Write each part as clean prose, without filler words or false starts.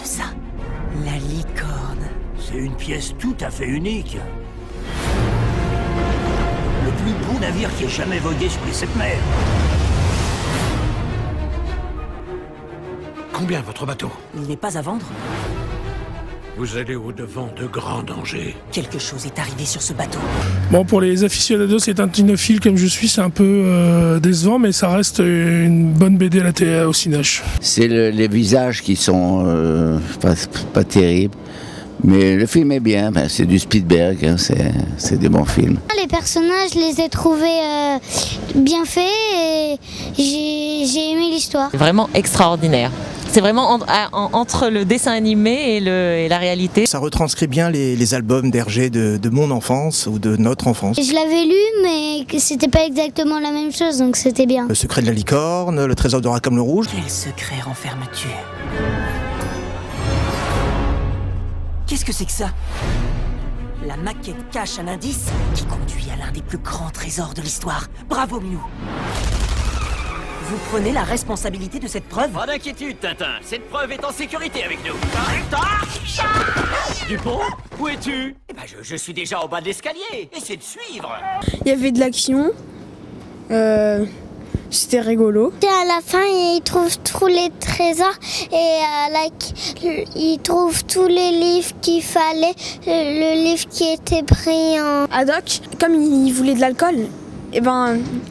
ça? La licorne. C'est une pièce tout à fait unique. Le plus beau navire qui ait jamais vogué sur les 7 mers. Combien votre bateau? Il n'est pas à vendre? Vous allez au-devant de grands dangers. Quelque chose est arrivé sur ce bateau. Bon, pour les aficionados et tintinophiles comme je suis, c'est un peu décevant, mais ça reste une bonne BD à la télé au Cinoche. C'est les visages qui sont pas terribles. Mais le film est bien, c'est du Spielberg, hein, c'est des bons films. Les personnages, je les ai trouvés bien faits et j'ai aimé l'histoire. Vraiment extraordinaire. C'est vraiment entre le dessin animé et la réalité. Ça retranscrit bien les albums d'Hergé de mon enfance ou de notre enfance. Je l'avais lu, mais c'était pas exactement la même chose, donc c'était bien. Le secret de la licorne, le trésor de Rackham le Rouge. Quel secret renfermes-tu? Qu'est-ce que c'est que ça? La maquette cache un indice qui conduit à l'un des plus grands trésors de l'histoire. Bravo, Miou! Vous prenez la responsabilité de cette preuve? Pas d'inquiétude, Tintin. Cette preuve est en sécurité avec nous. Dupont, où es-tu? Eh ben, je suis déjà au bas de l'escalier. Essaie de suivre. Il y avait de l'action. C'était rigolo. Et à la fin, il trouve tous les trésors et il trouve tous les livres qu'il fallait. Le livre qui était pris en... Haddock, comme il voulait de l'alcool, il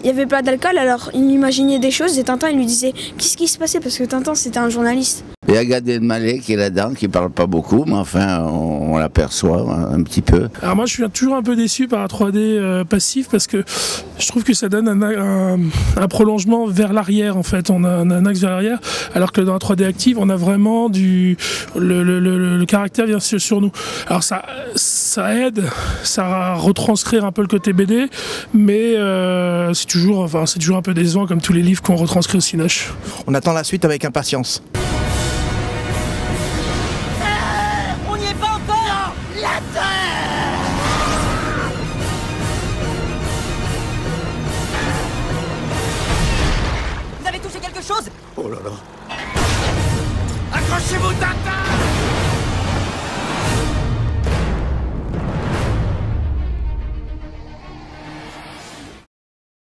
n'y avait pas d'alcool, alors il imaginait des choses et Tintin il lui disait qu'est-ce qui se passait parce que Tintin c'était un journaliste. Il y a Gad Elmaleh qui est là-dedans, qui parle pas beaucoup, mais enfin on l'aperçoit un petit peu. Alors moi je suis toujours un peu déçu par la 3D passif parce que je trouve que ça donne un prolongement vers l'arrière en fait, on a un axe vers l'arrière, alors que dans la 3D active on a vraiment le caractère vient sur nous. Alors ça aide, ça va retranscrire un peu le côté BD, mais c'est toujours un peu décevant comme tous les livres qu'on retranscrit au Cinoche. On attend la suite avec impatience. On n'y est pas encore! Non! La terre! Vous avez touché quelque chose? Oh là là. Accrochez-vous, Tintin!